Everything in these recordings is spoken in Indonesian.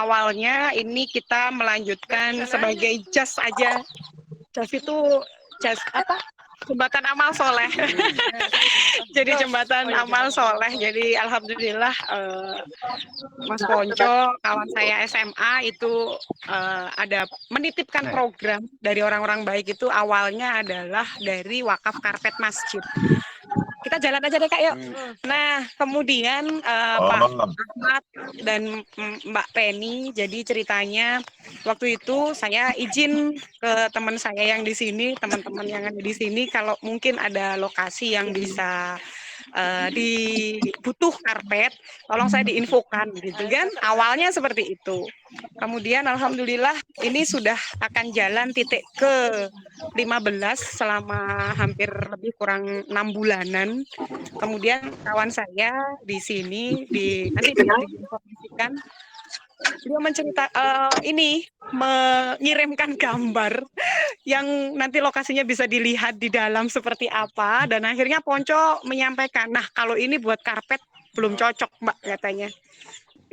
awalnya ini kita melanjutkan sebagai jas aja. Jas itu jas apa? Jembatan amal soleh. Jadi jembatan amal soleh. Jadi alhamdulillah Mas Ponco, kawan saya SMA itu ada menitipkan program dari orang-orang baik itu awalnya adalah dari wakaf karpet masjid. Kita jalan aja deh Kak yuk. Nah kemudian Pak Ahmad dan Mbak Penny, jadi ceritanya waktu itu saya izin ke teman saya yang di sini, teman-teman yang ada di sini, kalau mungkin ada lokasi yang bisa dibutuh karpet, tolong saya diinfokan gitu kan. Awalnya seperti itu. Kemudian alhamdulillah ini sudah akan jalan titik ke 15 selama hampir lebih kurang 6 bulanan. Kemudian kawan saya di sini nanti diinformasikan beliau ini mengirimkan gambar yang nanti lokasinya bisa dilihat di dalam seperti apa, dan akhirnya Ponco menyampaikan, nah kalau ini buat karpet belum cocok Mbak katanya,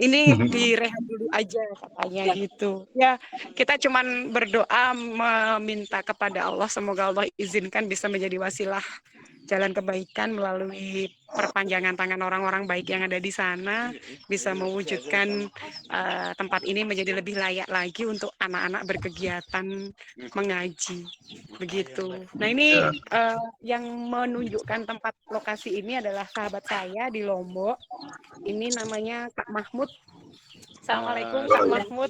ini direhab dulu aja katanya gitu. Ya kita cuman berdoa meminta kepada Allah semoga Allah izinkan bisa menjadi wasilah jalan kebaikan melalui perpanjangan tangan orang-orang baik yang ada di sana, bisa mewujudkan tempat ini menjadi lebih layak lagi untuk anak-anak berkegiatan mengaji begitu. Nah ini yang menunjukkan tempat lokasi ini adalah sahabat saya di Lombok. Ini namanya Kak Mahmud. Assalamualaikum Kak Mahmud.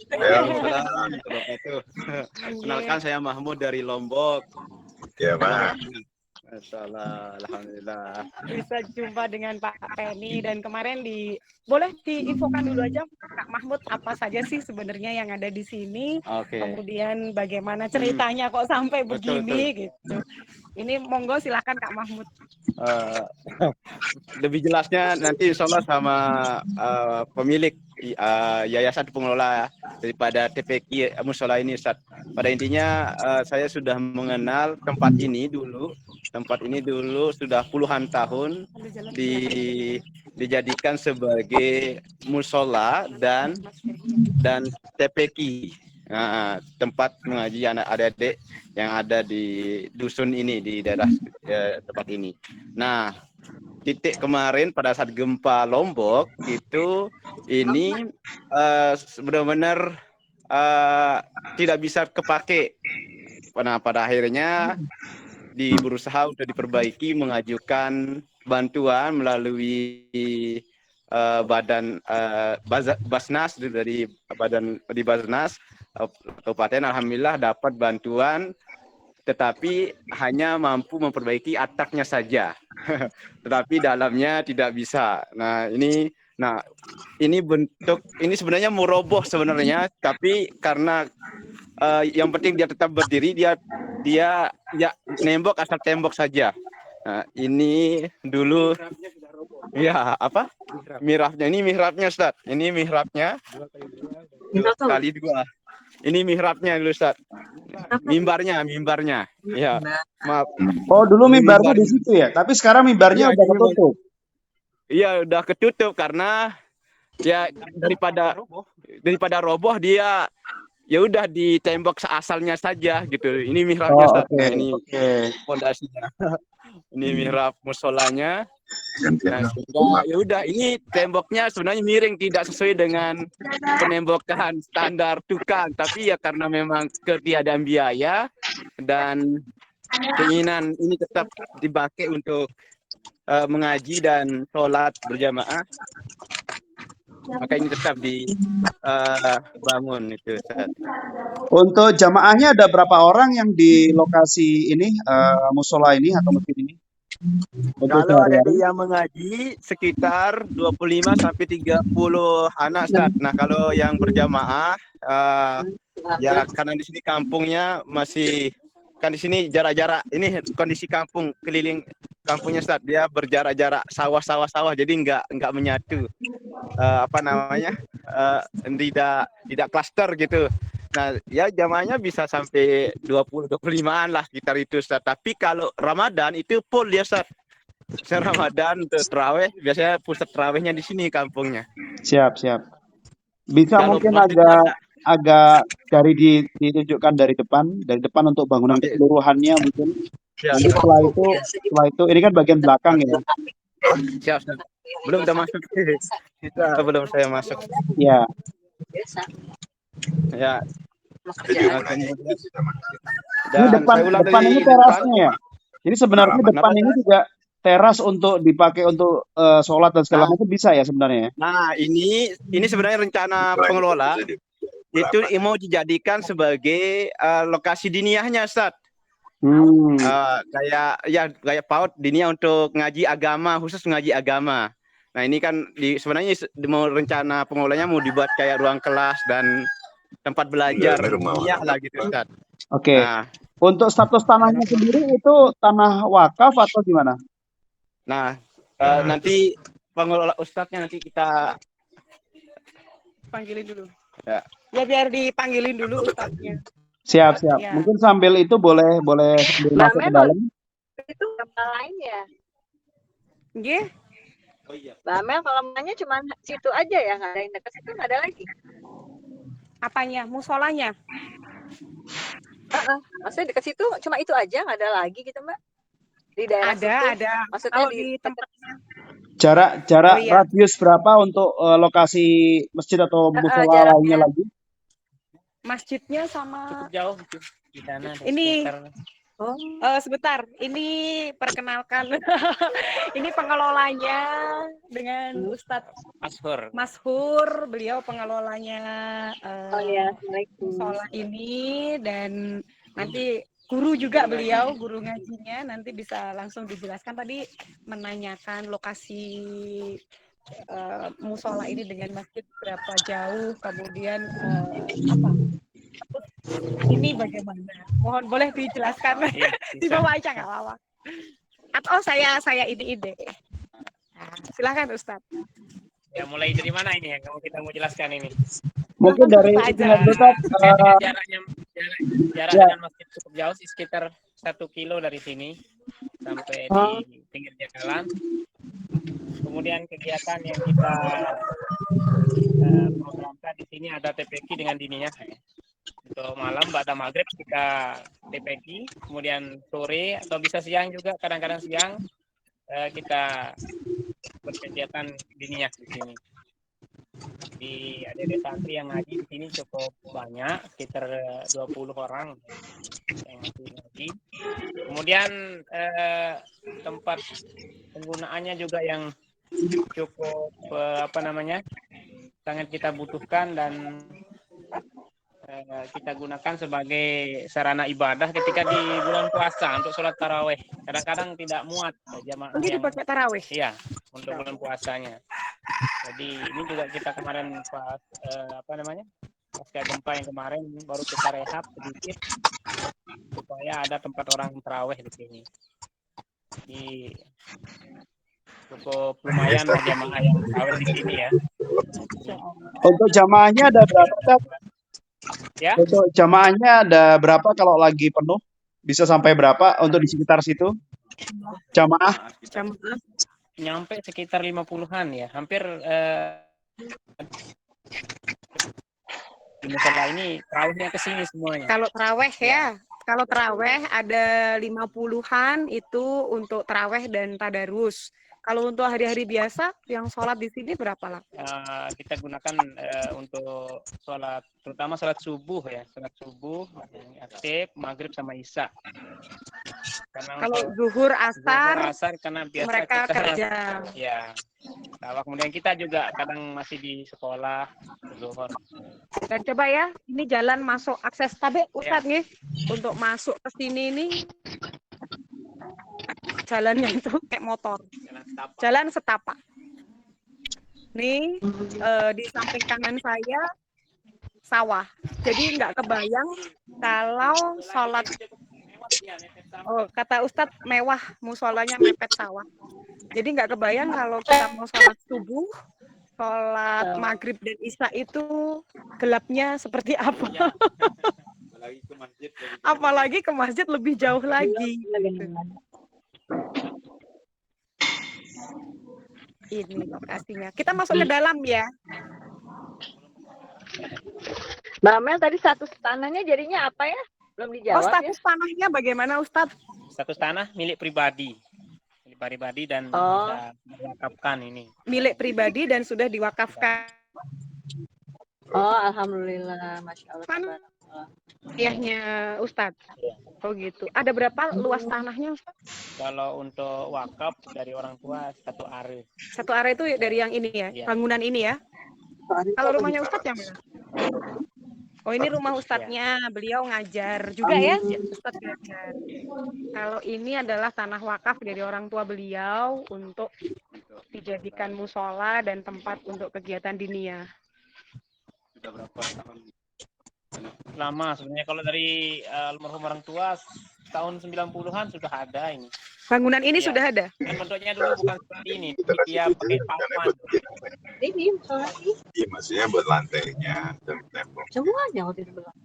Kenalkan saya Mahmud dari Lombok. Ya Pak. Alhamdulillah. Bisa jumpa dengan Pak Penny, dan kemarin boleh diinfokan dulu aja Kak Mahmud apa saja sih sebenarnya yang ada di sini. Kemudian bagaimana ceritanya kok sampai begini gitu. Ini monggo silakan Kak Mahmud. Lebih jelasnya nanti insya Allah sama pemilik yayasan pengelola daripada TPQ Musola ini Ustaz. Pada intinya saya sudah mengenal tempat ini dulu. Tempat ini dulu sudah puluhan tahun dijadikan sebagai musola dan TPQ. Tempat mengaji anak adik yang ada di dusun ini, di daerah tempat ini. Nah, titik kemarin pada saat gempa Lombok itu ini benar-benar tidak bisa kepake. Nah, pada akhirnya berusaha untuk diperbaiki, mengajukan bantuan melalui badan Basnas dari Basnas Kabupaten. Alhamdulillah dapat bantuan, tetapi hanya mampu memperbaiki atapnya saja, tetapi dalamnya tidak bisa. Nah ini bentuk ini sebenarnya mau roboh sebenarnya, tapi karena yang penting dia tetap berdiri, dia ya nembok asal tembok saja. Nah, ini dulu ya apa? Mihrabnya, ini mihrabnya Ustaz. Ini mihrabnya 2x2. Ini mihrabnya dulu Ustaz. Mimbarnya. Ya, maaf. Oh, dulu mimbarnya di situ ya. Tapi sekarang mimbarnya udah ketutup. Iya, udah ketutup karena ya daripada roboh dia ya udah di tembok asalnya saja gitu. Ini mihrabnya Ustaz. Nah, ini fondasinya. Ini mihrab musolanya. Nah, ya udah, ini temboknya sebenarnya miring, tidak sesuai dengan penembokan standar tukang, tapi ya karena memang ketiadaan biaya dan keinginan ini tetap dipakai untuk mengaji dan sholat berjamaah, maka ini tetap dibangun itu. Untuk jamaahnya ada berapa orang yang di lokasi ini, musola ini atau masjid ini? Kalau ada yang mengaji sekitar 25 sampai 30 anak Ustaz. Nah, kalau yang berjamaah ya karena di sini kampungnya masih kan di sini jarak-jarak, ini kondisi kampung keliling kampungnya Ustaz, dia berjarak-jarak sawah-sawah jadi nggak menyatu tidak klaster gitu. Nah, ya jamaahnya bisa sampai 20-25-an lah sekitar itu Ustaz. Tapi kalau Ramadan itu full ya Ustaz. Ramadan untuk terawih, biasanya pusat terawihnya di sini kampungnya. Siap. Bisa Kalau mungkin masjidnya agak ditunjukkan dari depan untuk bangunan Oke, keseluruhannya mungkin. siap. Nanti setelah itu ini kan bagian belakang ya. Siap, siap. Belum udah masuk. Kita belum saya masuk. Ya, Ya, kemudian ini dan depan saya ulang depan ini dari depan. terasnya ya. Ini sebenarnya depan Kenapa, ini Ustaz? juga teras untuk dipakai untuk sholat dan segala Nah, macam bisa ya sebenarnya ya. ini sebenarnya rencana pengelola itu mau dijadikan sebagai lokasi diniyahnya, Ustaz. Hmm, Kayak PAUD diniyah untuk ngaji agama, khusus ngaji agama. Nah, ini kan sebenarnya mau rencana pengelolanya mau dibuat kayak ruang kelas dan tempat belajar diniyah lah gitu, Ustaz. oke. Nah, Untuk status tanahnya sendiri itu tanah wakaf atau gimana? nah nanti pengelola ustadznya nanti kita Panggilin dulu. ya. Ya biar dipanggilin dulu ustadznya. Siap, siap. Ya. Mungkin sambil itu boleh sambil Mbak masuk ke Mel, dalam. itu gambar lain ya? Nggih. Oh iya. Mbak Mel, kalau maunya cuma situ aja ya, nggak ada yang dekat situ, nggak ada lagi. Apanya? Musolanya? Maksudnya dekat situ cuma itu aja, nggak ada lagi gitu Mbak? Di daerah situ? Ada. Maksudnya Kalau di di tempat Jarak Oh, iya. radius berapa untuk lokasi masjid atau musola jaraknya. lainnya lagi? masjidnya sama Cukup jauh gitu. Di sana ada Ini. sekitar sebentar, ini perkenalkan. Ini pengelolanya dengan Ustadz Ashur. Mashur, beliau pengelolanya Oh ya, Assalamualaikum. musola ini, dan nanti guru juga beliau, guru ngajinya, nanti bisa langsung dijelaskan. Tadi menanyakan lokasi musola ini dengan masjid berapa jauh, kemudian apa? Ini bagaimana? Mohon boleh dijelaskan. Iya, Di bawah aja nggak apa-apa. Atau saya ini ide. Nah, silakan Ustadz. Ya mulai dari mana ini yang kita mau jelaskan ini? Mungkin dari Cerita aja. Ustaz, Jaraknya jarak Ya. dengan masjid cukup jauh sih, sekitar 1 kilo dari sini sampai di pinggir jalan. Kemudian kegiatan yang kita programkan di sini ada TPQ dengan dininya. Untuk malam pada maghrib kita TPQ, kemudian sore atau bisa siang juga, kadang-kadang siang kita berkegiatan diniah di sini. Ada santri yang ngaji di sini cukup banyak, sekitar 20 orang yang ngaji. Kemudian tempat penggunaannya juga yang cukup sangat kita butuhkan dan kita gunakan sebagai sarana ibadah ketika di bulan puasa untuk sholat taraweh. Kadang-kadang tidak muat jamaah Ini yang dipakai tarawih. iya untuk bulan puasanya. Jadi ini juga kita kemarin pas pasca gempa yang kemarin baru kita rehab sedikit supaya ada tempat orang taraweh di sini. Jadi cukup lumayan jamaah yang taraweh di sini ya. untuk jamaahnya ada berapa? Ustaz? Ya. Untuk jamaahnya ada berapa kalau lagi penuh? Bisa sampai berapa untuk di sekitar situ? Jamaah? Nyampe sekitar 50-an ya, hampir di musola ini tarawihnya ke sini semuanya. Kalau taraweh ya. Kalau taraweh ada 50-an itu untuk taraweh dan tadarus. Kalau untuk hari-hari biasa yang sholat di sini berapa lah? Kita gunakan untuk sholat, terutama sholat subuh ya, sholat subuh aktif, maghrib sama isya. Kalau zuhur asar karena biasa mereka kita kerja. Ya. Kemudian kita juga kadang masih di sekolah zuhur. Dan coba ya, ini jalan masuk akses tabek Ustadz nih, untuk masuk ke sini ini jalannya itu kayak motor. Jalan setapak. Nih di samping kanan saya sawah. Jadi nggak kebayang kalau sholat. Oh, kata Ustadz mewah, musolanya mepet sawah. Jadi nggak kebayang kalau kita mau sholat subuh, sholat maghrib dan isya itu gelapnya seperti apa. Apalagi ke masjid lebih jauh lagi. Ini lokasinya. Kita masuk ke dalam ya. Mbak Mel tadi status tanahnya jadinya apa ya? Belum Oh, dijawab ya. status tanahnya bagaimana Ustadz? Status tanah milik pribadi dan Oh. sudah diwakafkan ini. Milik pribadi dan sudah diwakafkan. Oh, alhamdulillah, masya Allah. Kan Tabarakallah. ayahnya Ustadz. Oh gitu. Ada berapa luas tanahnya Ustadz? Kalau untuk wakaf dari orang tua 1 are. Satu area itu dari yang ini ya, Iya. bangunan ini ya. Kalau rumahnya Ustadz yang mana? Oh ini rumah Ustadznya, beliau ngajar juga ya, Ustadz ngajar. Kalau ini adalah tanah wakaf dari orang tua beliau untuk dijadikan musola dan tempat untuk kegiatan diniyah. Lama sebenarnya kalau dari almarhum orang tua tahun 90-an sudah ada ini. Bangunan ini Iya. sudah ada. Dan bentuknya dulu bukan seperti ini, tapi dia pakai papan. Ini misalnya ini Iya, maksudnya buat lantainya dan tembok. semuanya waktu itu bilang.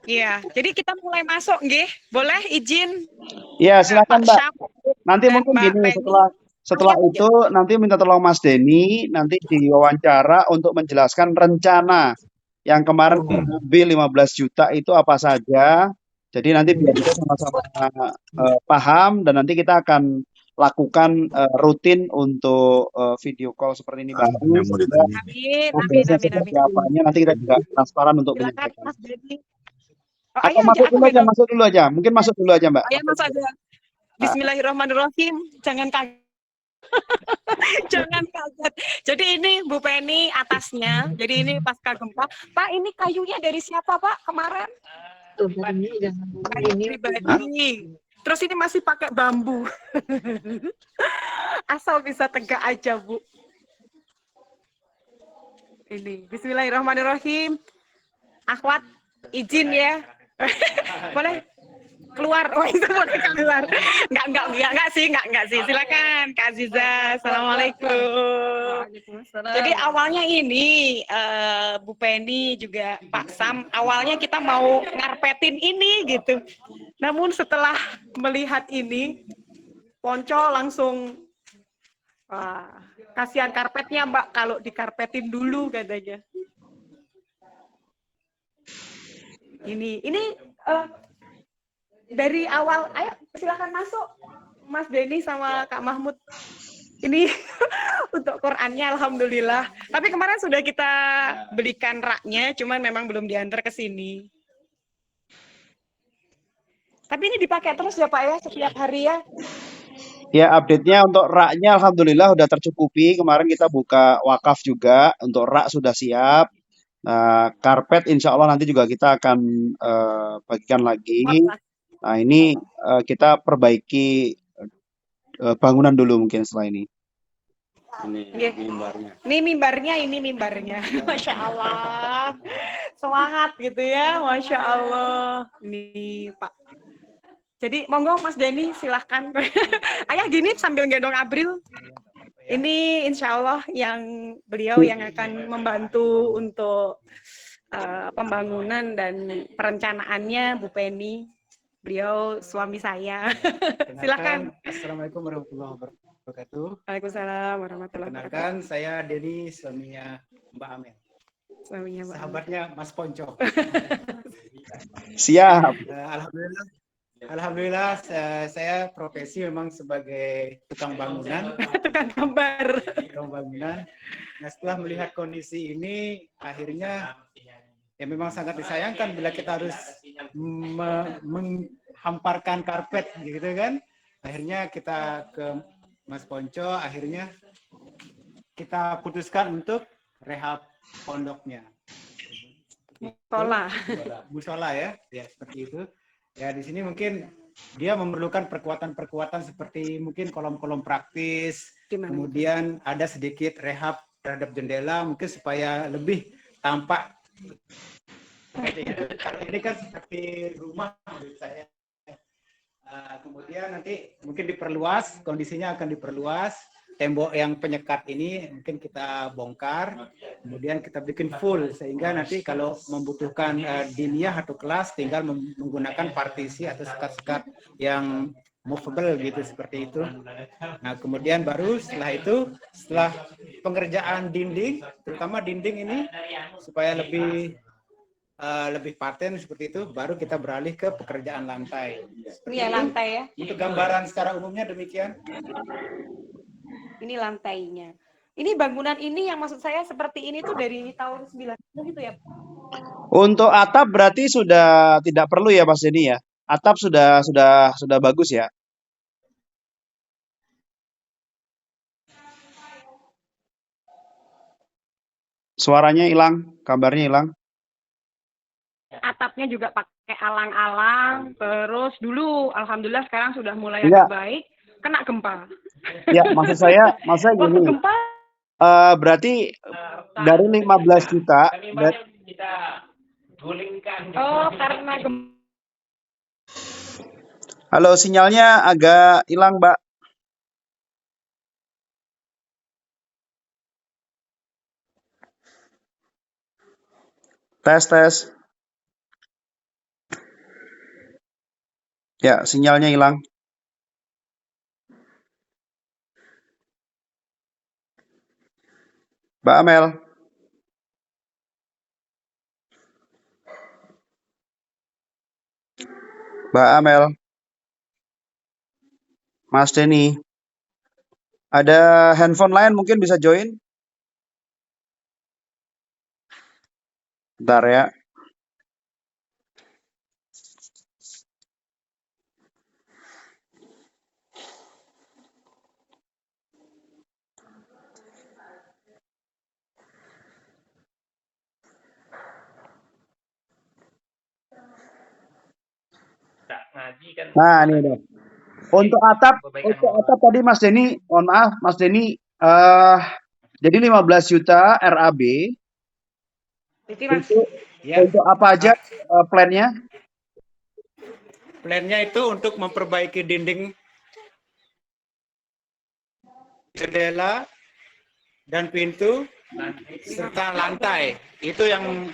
Iya, jadi kita mulai masuk, nggih. Boleh izin Ya, silakan Pak Mbak. Syam Nanti dan mungkin Mbak gini, Penny. setelah Siap, itu nanti minta tolong Mas Denny nanti diwawancara untuk menjelaskan rencana yang kemarin mobil 15 juta itu apa saja. Jadi nanti biar kita sama-sama paham dan nanti kita akan lakukan rutin untuk video call seperti ini Bang. Yang mau ditanya. Amin, amin, Progresnya amin, seperti amin. apanya nanti kita juga transparan untuk Silakan menyampaikan. Mas Denny. Oh, Atau ayo masuk aja, dulu aja, masuk dulu aja. Mungkin masuk dulu aja Mbak. Ayo Mas aja. Bismillahirrahmanirrahim. Jangan kaget. Jangan kaget. Jadi ini Bu Penny atasnya. Jadi ini pasca gempa. Pak, ini kayunya dari siapa Pak kemarin? Tuh, ini jangan Kayu ini. pribadi. Terus ini masih pakai bambu. Asal bisa tegak aja Bu. Ini Bismillahirrahmanirrahim. Akhwat izin ya. Boleh keluar. Oh, itu boleh keluar. Enggak sih. Silakan Kak Aziza. Assalamualaikum. Jadi awalnya ini Bu Penny juga Pak Sam, awalnya kita mau ngarpetin ini gitu. Namun setelah melihat ini, Ponco langsung kasihan karpetnya Mbak kalau dikarpetin dulu katanya. Ini dari awal, ayo silakan masuk Mas Denny sama Kak Mahmud. Ini untuk Qurannya alhamdulillah. Tapi kemarin sudah kita belikan raknya, cuman memang belum diantar ke sini. Tapi ini dipakai terus ya Pak ya, setiap hari ya? Ya, update-nya untuk raknya alhamdulillah udah tercukupi. Kemarin kita buka wakaf juga, untuk rak sudah siap. Karpet insya Allah nanti juga kita akan bagikan lagi. Nah ini kita perbaiki bangunan dulu mungkin setelah ini. Ini mimbarnya. Masya Allah. Semangat gitu ya, Masya Allah. Ini Pak. Jadi monggo Mas Denny silahkan. Ayah gini sambil gendong Abril. Ini insya Allah beliau yang akan membantu untuk pembangunan dan perencanaannya Bu Penny. Beliau suami saya. Silakan. Assalamualaikum warahmatullahi wabarakatuh. Waalaikumsalam warahmatullahi wabarakatuh. Kenalkan, saya Denny, suaminya Mbak Amel. Suaminya Mbak Amel. Sahabatnya Mas Ponco. Siap. Alhamdulillah saya profesi memang sebagai tukang bangunan. Tukang gambar. Tukang bangunan. Nah setelah melihat kondisi ini, akhirnya ya memang sangat disayangkan bila kita harus menghamparkan karpet gitu kan. Akhirnya kita ke Mas Ponco, akhirnya kita putuskan untuk rehab pondoknya. Musola ya seperti itu. Ya di sini mungkin dia memerlukan perkuatan-perkuatan seperti mungkin kolom-kolom praktis, kemudian ada sedikit rehab terhadap jendela mungkin supaya lebih tampak. Kalau ini kan seperti rumah menurut saya. Kemudian nanti mungkin diperluas, kondisinya akan diperluas. Tembok yang penyekat ini mungkin kita bongkar, kemudian kita bikin full sehingga nanti kalau membutuhkan diniyah atau kelas tinggal menggunakan partisi atau sekat-sekat yang movable gitu seperti itu. Nah kemudian baru setelah pengerjaan dinding, terutama dinding ini supaya lebih lebih paten seperti itu, baru kita beralih ke pekerjaan lantai. Ini ya lantai ya. Untuk gambaran secara umumnya demikian. Ini lantainya. Ini bangunan ini yang maksud saya seperti ini tuh dari tahun 90 gitu ya. Untuk atap berarti sudah tidak perlu ya Mas Denny ya. Atap sudah bagus ya. Suaranya hilang, gambarnya hilang. Atapnya juga pakai alang-alang, terus dulu alhamdulillah sekarang sudah mulai Iya. agak baik, kena gempa. Ya, maksud saya Waktu gini. gempa Berarti dari 15 juta kita gulingkan. karena gempa. Halo, sinyalnya agak hilang, Mbak. Tes. Ya, sinyalnya hilang. Mbak Amel. Mbak Amel. Mas Denny. Ada handphone lain mungkin bisa join? Bentar ya. Ngaji kan. Nah, ini udah. Untuk atap tadi Mas Denny, mohon maaf Mas Denny, jadi 15 juta RAB. Jadi Mas, Ya. Untuk apa aja plannya? Plannya itu untuk memperbaiki dinding, jendela, dan pintu, serta lantai. Itu yang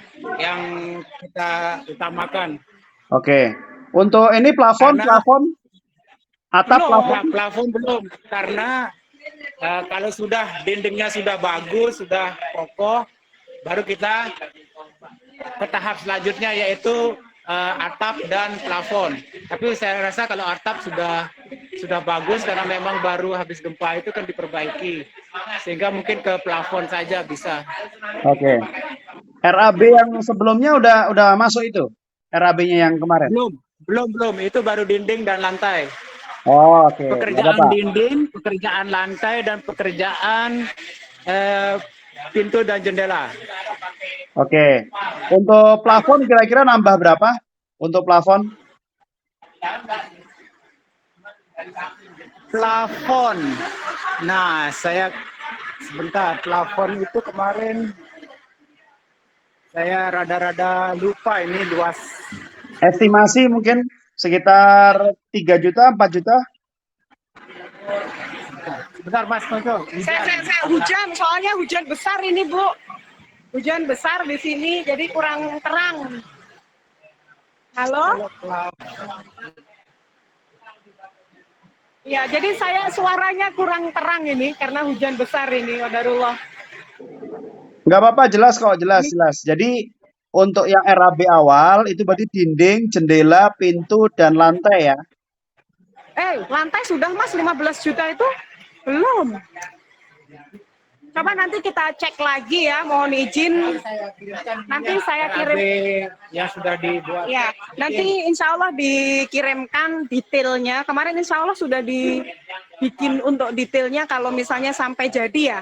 kita utamakan. Oke. Untuk ini plafon, atap Belum, plafon. plafon belum, karena kalau sudah dindingnya sudah bagus, sudah kokoh, baru kita ke tahap selanjutnya yaitu atap dan plafon. Tapi saya rasa kalau atap sudah bagus karena memang baru habis gempa itu kan diperbaiki, sehingga mungkin ke plafon saja bisa. Oke. RAB yang sebelumnya udah masuk itu? RAB-nya yang kemarin? Belum, itu baru dinding dan lantai. Oh, oke. Pekerjaan dinding, pekerjaan lantai, dan pekerjaan pintu dan jendela. Oke. Untuk plafon kira-kira nambah berapa? Untuk plafon? Plafon. Nah, sebentar, plafon itu kemarin saya rada-rada lupa ini luas. Estimasi mungkin sekitar 3 juta, 4 juta? Bentar Mas Tonto. saya hujan, soalnya hujan besar ini Bu. Hujan besar di sini, jadi kurang terang. Halo? Ya, jadi suaranya kurang terang ini karena hujan besar ini, qadarullah. Nggak apa-apa, jelas kok, jelas. Jadi untuk yang RAB awal itu berarti dinding, jendela, pintu, dan lantai ya? Lantai sudah Mas 15 juta itu? Belum. Coba nanti kita cek lagi ya, mohon izin. Nanti saya kirim yang sudah dibuat. Ya, nanti insya Allah dikirimkan detailnya. Kemarin insya Allah sudah dibikin untuk detailnya kalau misalnya sampai jadi ya.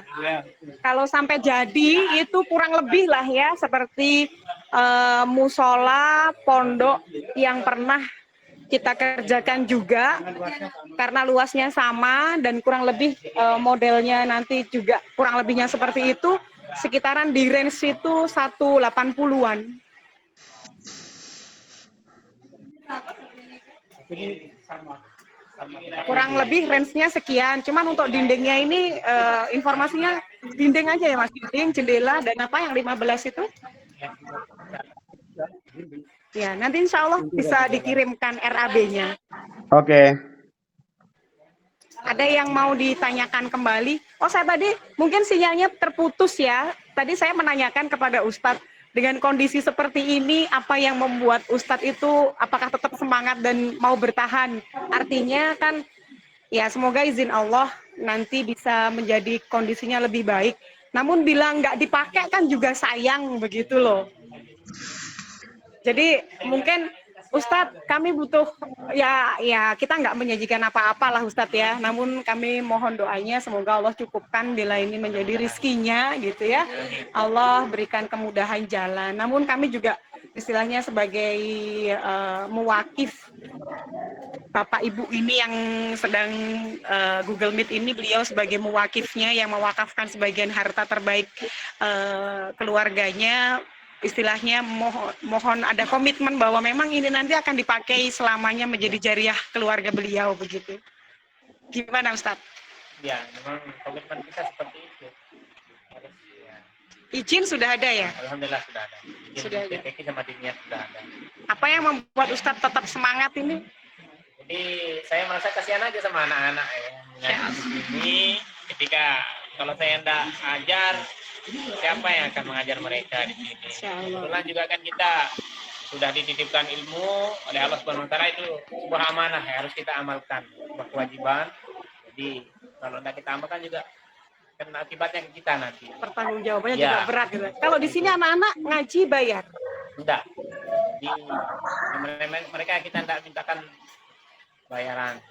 Kalau sampai jadi itu kurang lebih lah ya, seperti musola, pondok yang pernah kita kerjakan juga, karena luasnya sama dan kurang lebih modelnya nanti juga kurang lebihnya seperti itu, sekitaran di range itu 180-an. Kurang lebih range-nya sekian, cuman untuk dindingnya ini informasinya dinding aja ya Mas, dinding, jendela, dan apa yang 15 itu? Ya, nanti insya Allah bisa dikirimkan RAB-nya. Oke. Ada yang mau ditanyakan kembali? Oh, saya tadi mungkin sinyalnya terputus ya. Tadi saya menanyakan kepada Ustadz, dengan kondisi seperti ini, apa yang membuat Ustadz itu apakah tetap semangat dan mau bertahan? Artinya kan ya semoga izin Allah nanti bisa menjadi kondisinya lebih baik. Namun bila nggak dipakai kan juga sayang begitu loh. Jadi mungkin Ustadz kami butuh ya kita nggak menyajikan apa-apa lah Ustadz ya. Namun kami mohon doanya semoga Allah cukupkan bila ini menjadi rizkinya gitu ya. Allah berikan kemudahan jalan. Namun kami juga istilahnya sebagai mewakif Bapak Ibu ini yang sedang Google Meet ini, beliau sebagai mewakifnya yang mewakafkan sebagian harta terbaik keluarganya, istilahnya mohon ada komitmen bahwa memang ini nanti akan dipakai selamanya menjadi jariah keluarga beliau begitu. Gimana Ustadz? Ya, memang komitmen kita seperti itu. Izin sudah ada ya? Alhamdulillah sudah ada. Sudah ada. TPK sama dinnya sudah ada. Apa yang membuat Ustadz tetap semangat ini? Jadi saya merasa kasihan aja sama anak-anak yang ngaji di sini. Ketika kalau saya tidak ajar, siapa yang akan mengajar mereka di sini? Kebetulan juga kan kita sudah dititipkan ilmu oleh Allah Subhanahu Wa Taala, itu sebuah amanah yang harus kita amalkan, sebuah kewajiban. Jadi kalau tidak kita amalkan juga kena akibatnya ke kita nanti. Pertanggungjawabannya juga berat gitu. Kalau di sini anak-anak ngaji bayar? Tidak. Mereka kita tidak mintakan bayaran.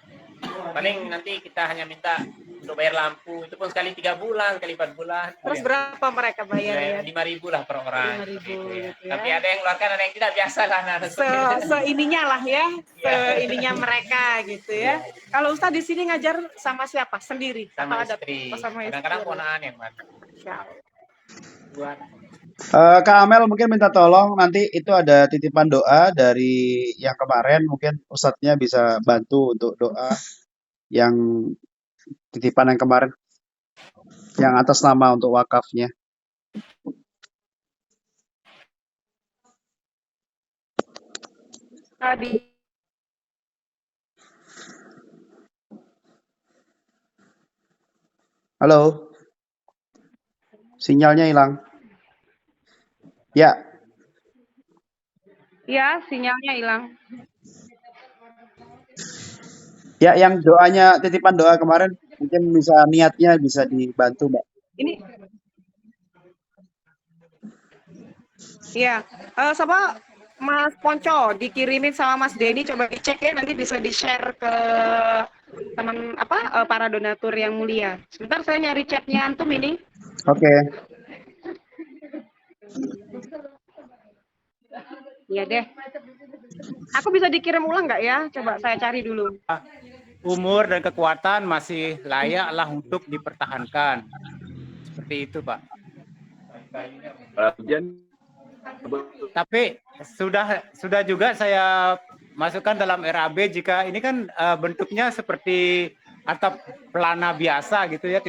Paling nanti kita hanya minta untuk bayar lampu, itu pun sekali 3 bulan, sekali 4 bulan. Terus berapa mereka bayar ya? 5.000 lah per orang. 5.000 gitu ya. Tapi ada yang keluarkan, ada yang tidak, biasa lah. Seininya lah ya, seininya mereka gitu ya. Kalau Ustadz di sini ngajar sama siapa? Sendiri? Sama atau istri. Sama istri? Kadang-kadang ponakan yang mana. Buat Kak Amel mungkin minta tolong nanti itu ada titipan doa dari yang kemarin, mungkin Ustadznya bisa bantu untuk doa yang titipan yang kemarin yang atas nama untuk wakafnya. Tadi. Halo, sinyalnya hilang. Ya, Ya, sinyalnya hilang. ya yang doanya titipan doa kemarin mungkin bisa niatnya bisa dibantu Mbak. Ini. Ya, sama Mas Ponco dikirimin sama Mas Denny, coba dicek ya, nanti bisa di-share ke teman para donatur yang mulia. Sebentar saya nyari chatnya antum ini. Oke. Iya deh. Aku bisa dikirim ulang nggak ya? Coba saya cari dulu. Umur dan kekuatan masih layaklah untuk dipertahankan. Seperti itu, Pak. Tapi sudah juga saya masukkan dalam RAB jika ini kan bentuknya seperti atap pelana biasa gitu ya,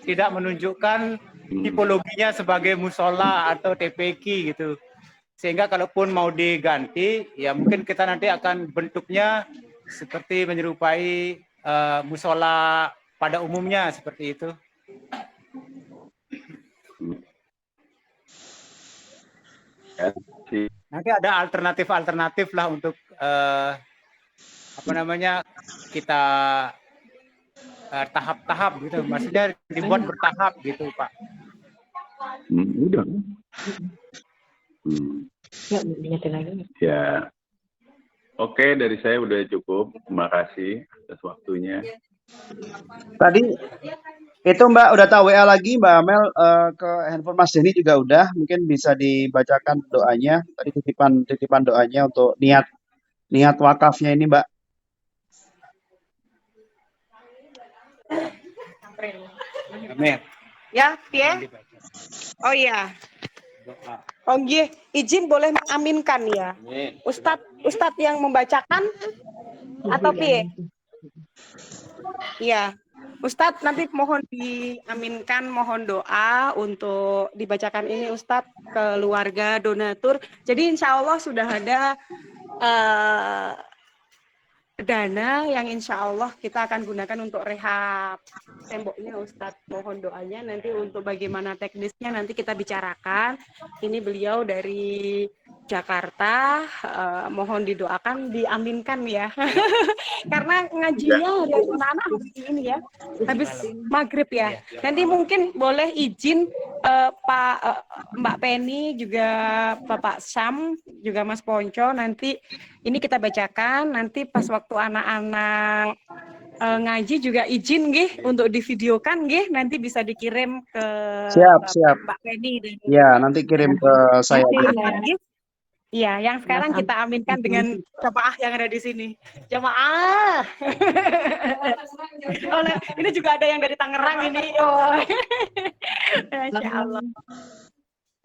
tidak menunjukkan tipologinya sebagai musola atau TPQ gitu. Sehingga kalaupun mau diganti, ya mungkin kita nanti akan bentuknya seperti menyerupai musola pada umumnya seperti itu. Nanti ada alternatif lah untuk kita tahap-tahap gitu, maksudnya dibuat bertahap gitu Pak. Udah. Ya. Oke, dari saya udah cukup. Terima kasih atas waktunya. Tadi itu Mbak udah tahu WA lagi Mbak Amel ke handphone Mas Denny juga udah, mungkin bisa dibacakan doanya. Tadi titipan doanya untuk niat wakafnya ini Mbak. Amin. Ya, Pie? Oh iya. Oh iya, izin boleh mengaminkan ya. Ustadz yang membacakan atau Pie? Iya. Ustadz nanti mohon diaminkan, mohon doa untuk dibacakan ini Ustadz keluarga donatur. Jadi insya Allah sudah ada dana yang insya Allah kita akan gunakan untuk rehab temboknya Ustadz. Mohon doanya nanti untuk bagaimana teknisnya nanti kita bicarakan. Ini beliau dari Jakarta, mohon didoakan, diaminkan ya. Karena ngajinya hari anak-anak habis ini ya, habis maghrib ya. Nanti mungkin boleh izin Mbak Penny juga Bapak Sam juga Mas Ponco, nanti ini kita bacakan, nanti pas waktu anak-anak ngaji juga izin nggih untuk divideokan nggih, nanti bisa dikirim ke Siap. Mbak Penny dan Ya, nanti kirim ke saya. Iya, yang sekarang kita aminkan dengan jamaah yang ada di sini. Jamaah. Oh, ini juga ada yang dari Tangerang ini. Oh. Masya Allah.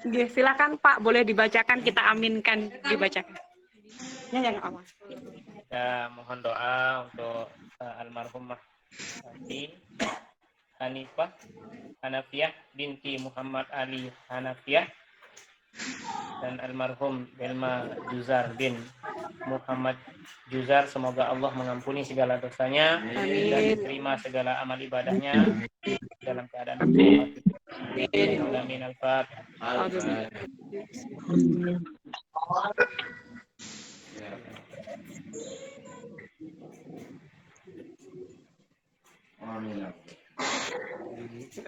Oke, silakan Pak, boleh dibacakan, kita aminkan, dibacakan. Ya, yang awal. Kita mohon doa untuk almarhumah Hanifah Hanafiah binti Muhammad Ali Hanafiah dan almarhum Belma Juzar bin Muhammad Juzar, semoga Allah mengampuni segala dosanya dan diterima segala amal ibadahnya dalam keadaan sehat. Amin. Al-Fatihah.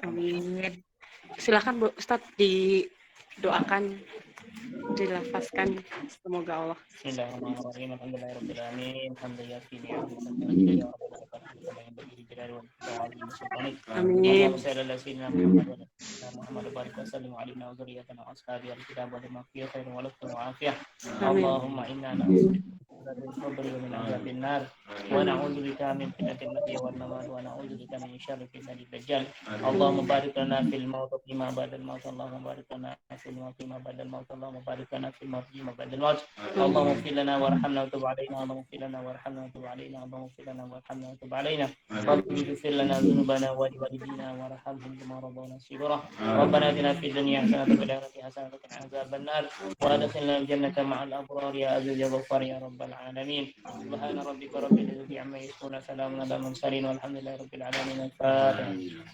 Amin. Silakan Bu Ustadz didoakan, dilafazkan, semoga Allah. Bismillahirrahmanirrahim. Alhamdulillahirabbil alamin. Alhamdulillah. Amin. Allahumma inna na'udzu ونعوذ بك من فتنة المحيا والممات ونعوذ بك من شر فتنة الدجال اللهم بارك لنا في الموت فيما بعد الموت اللهم بارك لنا في الموت فيما بعد الموت اللهم بارك لنا في الموت فيما بعد الموت اللهم اغفر لنا وارحمنا وتب علينا اللهم اغفر لنا وارحمنا وتب علينا اللهم اغفر لنا وارحمنا وتب علينا رب اغفر لنا ذنوبنا ولوالدينا وارحمهم كما ربونا صغيرا ربنا اتنا في الدنيا حسنة وفي الآخرة حسنة وقنا عذاب النار وادخلنا الجنة مع الأبرار يا عزيز يا غفار يا رب العالمين سبحان ربك رب العزة عما يصفون سلام على المرسلين والحمد لله رب العالمين. الفاتحة.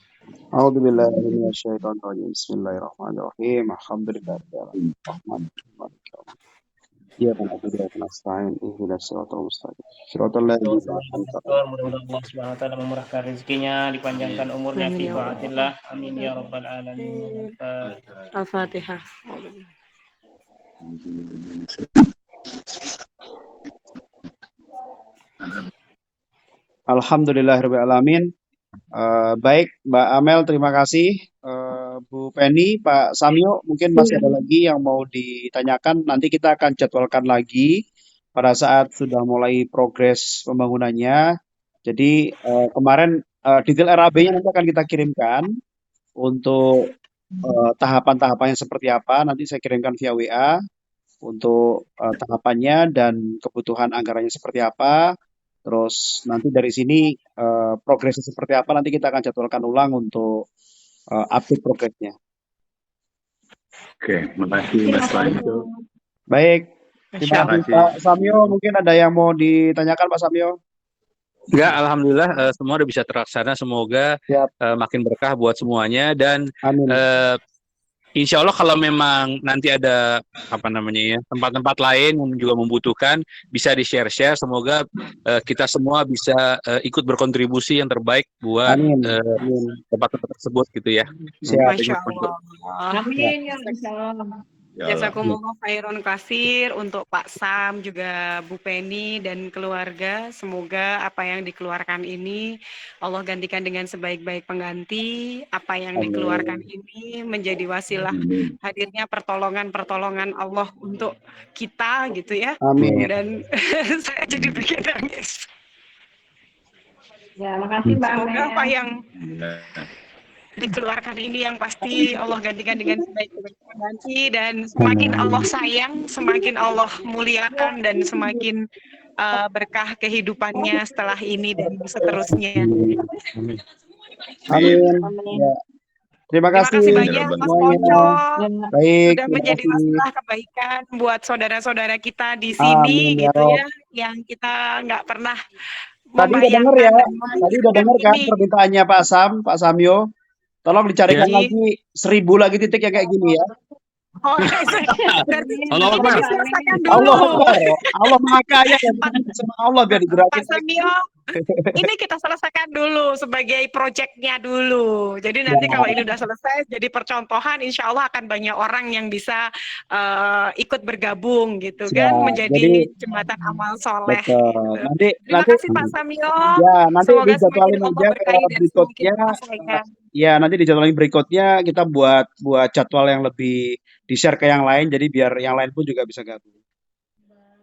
أعوذ بالله من الشيطان الرجيم. بسم الله الرحمن الرحيم. الحمد لله رب العالمين الرحمن الرحيم إياك نعبد وإياك نستعين اهدنا الصراط المستقيم صراط الذين أنعمت عليهم. Mudah-mudahan Allah Subhanahu wa taala memurahkan rezekinya, dipanjangkan umurnya fi taatillah. Amin ya rabbal alamin. Al-Fatihah. Alhamdulillahirrahmanirrahim. Baik, Mbak Amel, terima kasih. Bu Penny, Pak Samyo, mungkin masih ada lagi yang mau ditanyakan. Nanti kita akan jadwalkan lagi pada saat sudah mulai progres pembangunannya. Jadi kemarin detail RAB-nya nanti akan kita kirimkan untuk tahapan-tahapannya seperti apa. Nanti saya kirimkan via WA untuk tahapannya dan kebutuhan anggarannya seperti apa. Terus nanti dari sini progresnya seperti apa nanti kita akan jadwalkan ulang untuk update progresnya. Oke, makasih Mas Panco. Baik, terima kasih Pak Samyo. Mungkin ada yang mau ditanyakan Pak Samyo? Enggak, alhamdulillah semua udah bisa terlaksana. Semoga makin berkah buat semuanya dan insya Allah kalau memang nanti ada tempat-tempat lain yang juga membutuhkan bisa di-share. Semoga kita semua bisa ikut berkontribusi yang terbaik buat tempat-tempat tersebut gitu ya. Masya Allah. Amin ya Allah. Jazakumullah khairan katsir untuk Pak Sam, juga Bu Penny dan keluarga. Semoga apa yang dikeluarkan ini Allah gantikan dengan sebaik-baik pengganti. Apa yang dikeluarkan ini menjadi wasilah hadirnya pertolongan Allah untuk kita gitu ya. Amin. Dan saya jadi bikin nangis. Ya, makasih Mbak Amel. Semoga apa yang dikeluarkan ini yang pasti Allah gantikan dengan sebaik-baik pengganti, dan semakin Allah sayang, semakin Allah muliakan, dan semakin berkah kehidupannya setelah ini dan seterusnya. Amin. Ya. Terima Terima kasih kasih banyak Mas semuanya. Pocong. Baik, Sudah terima menjadi kasih. wasilah kebaikan buat saudara-saudara kita di sini Amin ya gitu Rob. ya, yang kita nggak pernah Tadi udah denger membayangkan ya, dan tadi udah memikirkan denger kan ini. permintaannya Pak Samyo. Tolong dicarikan Jadi, lagi 1000 lagi titik yang kayak gini ya. oh, berarti Allah ini Akbar. diselesaikan Allah dulu. Akbar. Allah Maha Kaya dan sama Allah biar digerakin Pak Samyo, ini kita selesaikan dulu sebagai proyeknya dulu. Jadi nanti kalau ini udah selesai, jadi percontohan, insya Allah akan banyak orang yang bisa ikut bergabung gitu kan, Ya, menjadi jadi jembatan amal soleh. betul. Gitu. Nanti Terima nanti kasih Pak Samyo. ya nanti Semoga semakin dijadwalin Allah aja ke berkahi dan semakin berikutnya. selesaikan. Ya, nanti dijadwalin berikutnya kita buat jadwal yang lebih di-share ke yang lain jadi biar yang lain pun juga bisa gabung.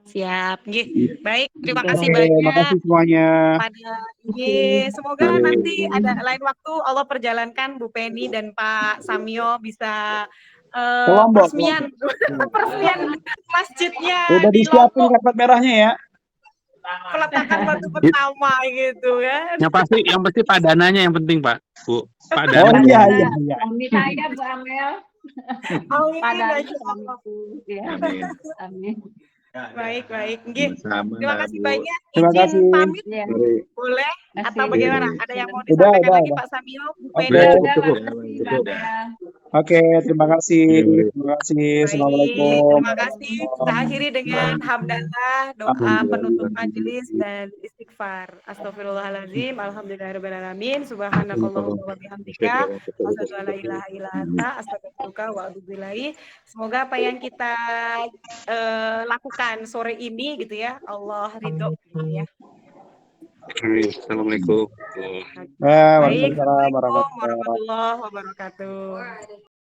Siap, nggih. Baik, terima Oke, kasih banyak makasih semuanya. pada nggih. Semoga nanti ada lain waktu Allah perjalankan Bu Penny dan Pak Samyo bisa Ke Lombok. peresmian masjidnya Udah di disiapin Lombok, karpet merahnya ya. peletakan batu pertama gitu kan. Yang pasti padananya yang penting, Pak. Bu. Oh Padananya. iya iya iya. Amin saya Bu Amel. Amin, Padahal Masya Allah. ya. Amin. Amin. Baik, nggih. Sama Terima kasih Bu. banyak. Terima Izin kasih. pamit Ya. boleh atau Kasih. bagaimana? Ada yang mau Udah, disampaikan lagi udah. Pak Samyo, Bu Oke. Penny? Udah, Cukup. makasih Bu Amel. Oke, terima kasih. Terima kasih. Baik, Assalamualaikum. terima kasih. Kita akhiri dengan hamdalah, doa penutup majelis dan istighfar. Astagfirullahaladzim, alhamdulillahirrahmanirrahim, subhanakallahumma wa bihamdika, asyhadu an la ilaha illa anta, astaghfiruka wa atubu ilaik. Semoga apa yang kita lakukan sore ini gitu ya, Allah ridho gitu ya. Assalamualaikum. Baik, Waalaikumsalam Assalamualaikum warahmatullahi wabarakatuh. warahmatullahi wabarakatuh.